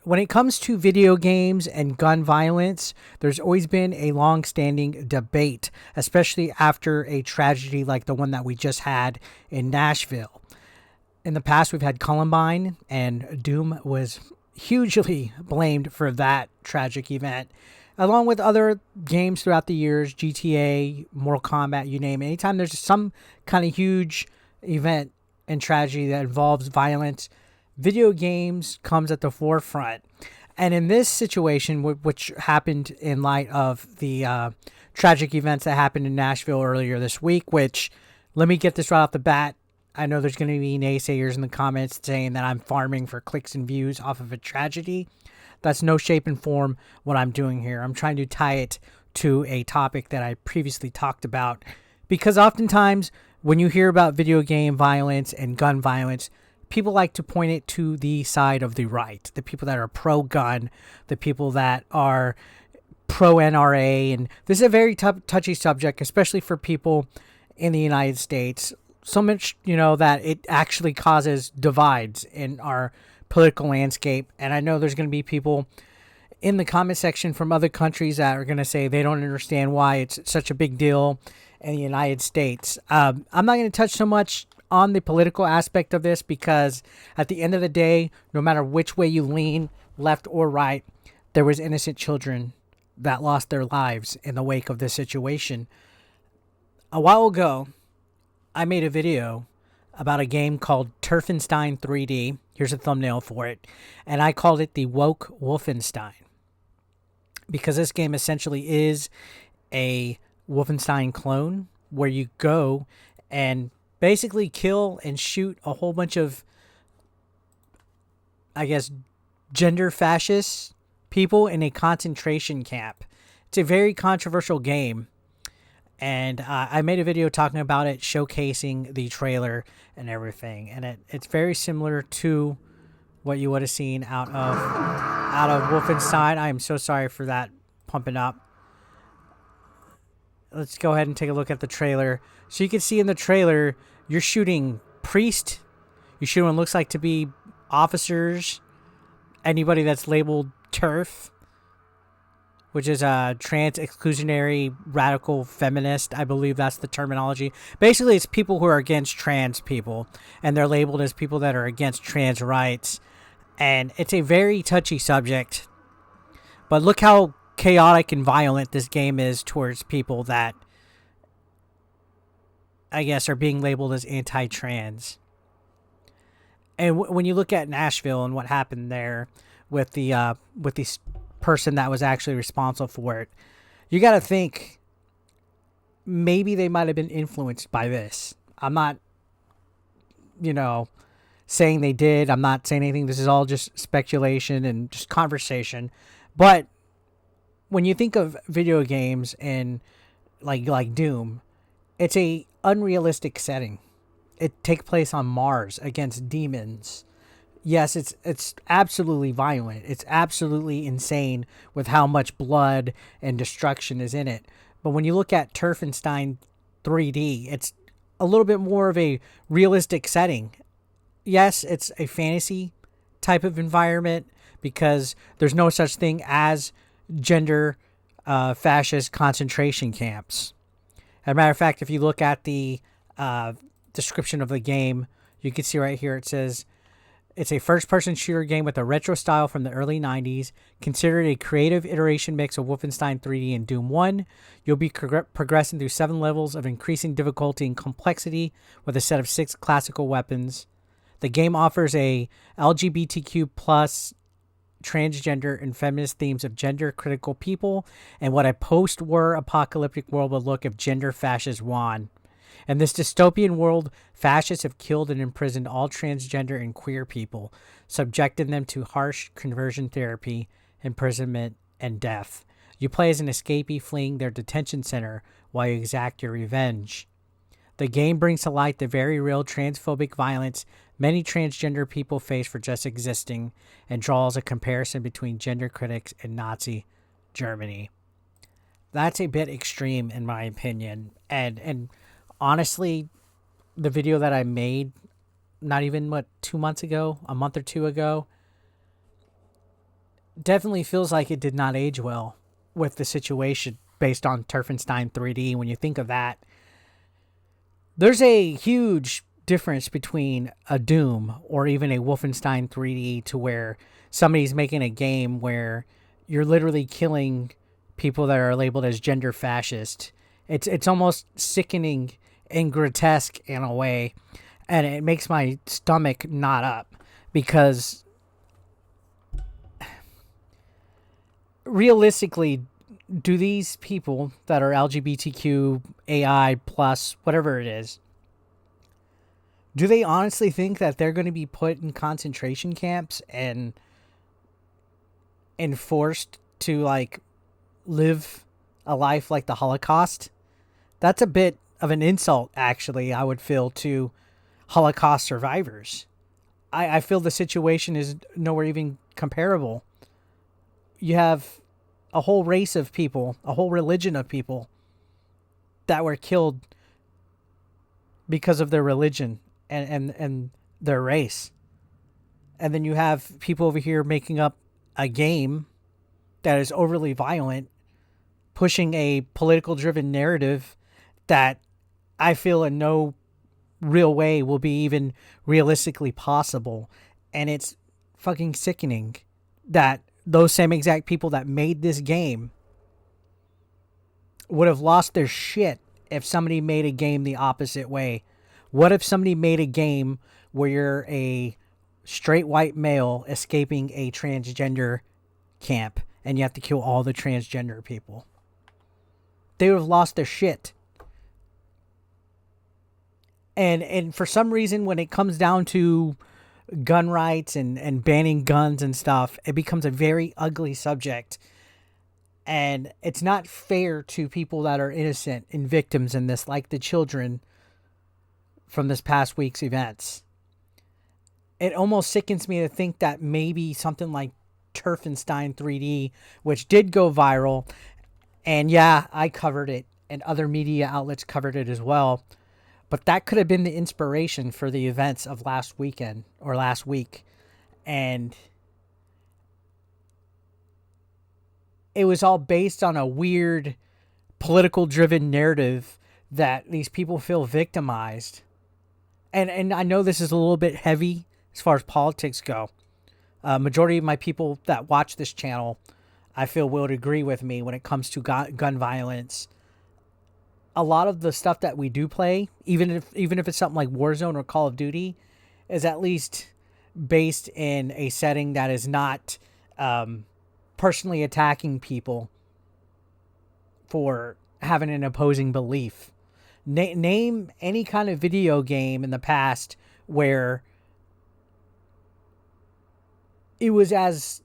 when it comes to video games and gun violence, there's always been a long-standing debate, especially after a tragedy like the one that we just had in Nashville. In the past, we've had Columbine, and Doom was hugely blamed for that tragic event, along with other games throughout the years, GTA, Mortal Kombat, you name it. Anytime there's some kind of huge event and tragedy that involves violence, video games comes at the forefront. And in this situation, which happened in light of the tragic events that happened in Nashville earlier this week, which, let me get this right off the bat, I know there's going to be naysayers in the comments saying that I'm farming for clicks and views off of a tragedy. That's no shape and form what I'm doing here. I'm trying to tie it to a topic that I previously talked about, because oftentimes when you hear about video game violence and gun violence, people like to point it to the side of the right, the people that are pro-gun, the people that are pro-NRA, and this is a very touchy subject, especially for people in the United States. So much, that it actually causes divides in our political landscape. And I know there's going to be people in the comment section from other countries that are going to say they don't understand why it's such a big deal in the United States. I'm not going to touch so much on the political aspect of this, because at the end of the day, no matter which way you lean, left or right, there was innocent children that lost their lives in the wake of this situation. A while ago, I made a video about a game called Terfenstein 3D. Here's a thumbnail for it. And I called it the Woke Wolfenstein, because this game essentially is a Wolfenstein clone where you go and basically kill and shoot a whole bunch of, I guess, gender fascist people in a concentration camp. It's a very controversial game. And I made a video talking about it, showcasing the trailer and everything. And it's very similar to what you would have seen out of Wolfenstein. I am so sorry for that pumping up. Let's go ahead and take a look at the trailer. So you can see in the trailer, you're shooting priest. You're shooting what looks like to be officers. Anybody that's labeled TERF, which is a trans exclusionary radical feminist. I believe that's the terminology. Basically, it's people who are against trans people, and they're labeled as people that are against trans rights. And it's a very touchy subject. But look how chaotic and violent this game is towards people that, I guess, are being labeled as anti-trans. And when you look at Nashville and what happened there with the person that was actually responsible for it, you got to think maybe they might have been influenced by this. I'm not, saying they did. I'm not saying anything. This is all just speculation and just conversation. But when you think of video games and like Doom, it's a unrealistic setting. It takes place on Mars against demons. Yes, it's absolutely violent. It's absolutely insane with how much blood and destruction is in it. But when you look at Terfenstein 3D, it's a little bit more of a realistic setting. Yes, it's a fantasy type of environment because there's no such thing as gender fascist concentration camps. As a matter of fact, if you look at the description of the game, you can see right here it says, it's a first-person shooter game with a retro style from the early 90s, considered a creative iteration mix of Wolfenstein 3D and Doom 1. You'll be progressing through 7 levels of increasing difficulty and complexity with a set of 6 classical weapons. The game offers a LGBTQ+, transgender, and feminist themes of gender-critical people and what a post-war apocalyptic world would look if gender fascists won. In this dystopian world, fascists have killed and imprisoned all transgender and queer people, subjecting them to harsh conversion therapy, imprisonment, and death. You play as an escapee fleeing their detention center while you exact your revenge. The game brings to light the very real transphobic violence many transgender people face for just existing, and draws a comparison between gender critics and Nazi Germany. That's a bit extreme in my opinion, and honestly, the video that I made, not even 2 months ago, a month or two ago, definitely feels like it did not age well with the situation based on Terfenstein 3D. When you think of that, there's a huge difference between a Doom or even a Wolfenstein 3D to where somebody's making a game where you're literally killing people that are labeled as gender fascist. It's almost sickening and grotesque in a way, and it makes my stomach knot up because realistically, do these people that are LGBTQ, AI plus, whatever it is, do they honestly think that they're going to be put in concentration camps and forced to like live a life like the Holocaust? That's a bit of an insult, actually, I would feel, to Holocaust survivors. I feel the situation is nowhere even comparable. You have a whole race of people, a whole religion of people that were killed because of their religion and their race. And then you have people over here making up a game that is overly violent, pushing a political driven narrative that I feel in no real way will be even realistically possible. And it's fucking sickening that those same exact people that made this game would have lost their shit if somebody made a game the opposite way. What if somebody made a game where you're a straight white male escaping a transgender camp and you have to kill all the transgender people? They would have lost their shit. And for some reason, when it comes down to gun rights and banning guns and stuff, it becomes a very ugly subject. And it's not fair to people that are innocent and victims in this, like the children from this past week's events. It almost sickens me to think that maybe something like Terfenstein 3D, which did go viral, and yeah, I covered it, and other media outlets covered it as well, but that could have been the inspiration for the events of last weekend or last week. And it was all based on a weird political driven narrative that these people feel victimized. And I know this is a little bit heavy as far as politics go. Majority of my people that watch this channel, I feel, will agree with me when it comes to gun violence. A lot of the stuff that we do play, even if it's something like Warzone or Call of Duty, is at least based in a setting that is not personally attacking people for having an opposing belief. Name any kind of video game in the past where it was as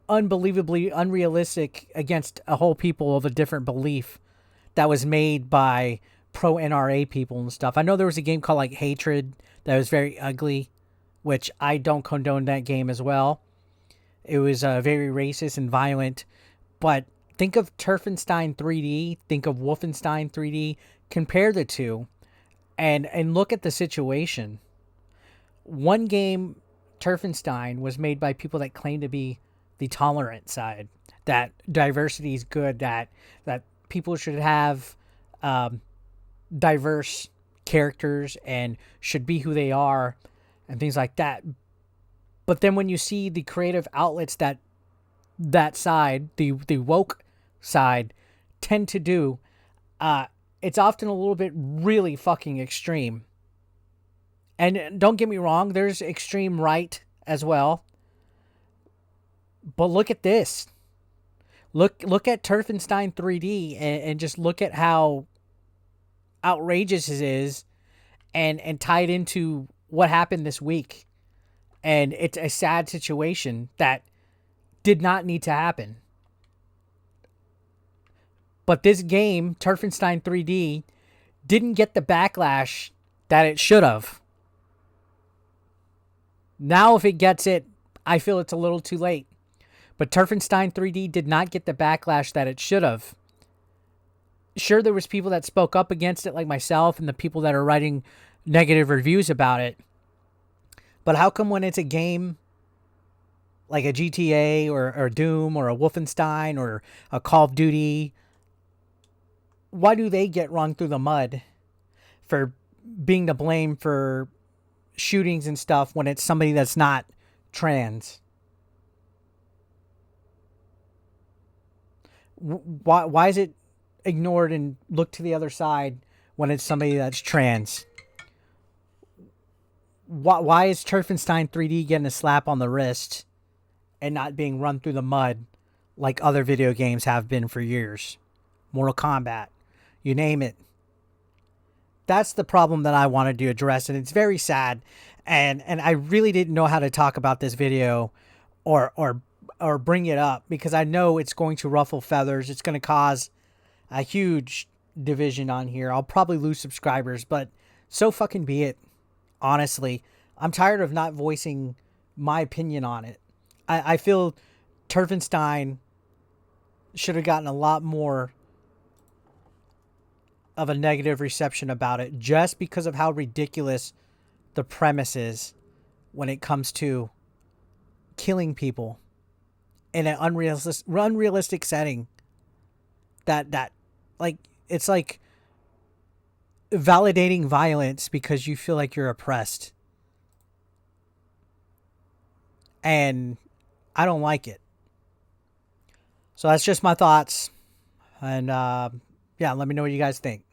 unbelievably unrealistic against a whole people of a different belief that was made by pro NRA people and stuff. I know there was a game called like Hatred that was very ugly, which I don't condone that game as well. It was very racist and violent. But think of Terfenstein 3D, think of Wolfenstein 3D, compare the two, and look at the situation. One game, Terfenstein, was made by people that claim to be the tolerant side, that diversity is good, that people should have diverse characters and should be who they are and things like that. But then when you see the creative outlets that side, the woke side, tend to do, it's often a little bit really fucking extreme. And don't get me wrong, there's extreme right as well. But look at this. Look at Terfenstein 3D and just look at how outrageous it is and tie it into what happened this week. And it's a sad situation that did not need to happen. But this game, Terfenstein 3D, didn't get the backlash that it should have. Now if it gets it, I feel it's a little too late. But Terfenstein 3D did not get the backlash that it should have. Sure, there was people that spoke up against it, like myself and the people that are writing negative reviews about it. But how come when it's a game like a GTA or Doom or a Wolfenstein or a Call of Duty, why do they get run through the mud for being to blame for shootings and stuff when it's somebody that's not trans? Why is it ignored and looked to the other side when it's somebody that's trans? Why is Terfenstein 3D getting a slap on the wrist and not being run through the mud like other video games have been for years? Mortal Kombat, you name it. That's the problem that I wanted to address, and it's very sad. And I really didn't know how to talk about this video or bring it up because I know it's going to ruffle feathers. It's going to cause a huge division on here. I'll probably lose subscribers, but so fucking be it. Honestly, I'm tired of not voicing my opinion on it. I feel Terfenstein should have gotten a lot more of a negative reception about it just because of how ridiculous the premise is when it comes to killing people in an unrealistic setting. That like it's like validating violence because you feel like you're oppressed, and I don't like it. So that's just my thoughts, and yeah, let me know what you guys think.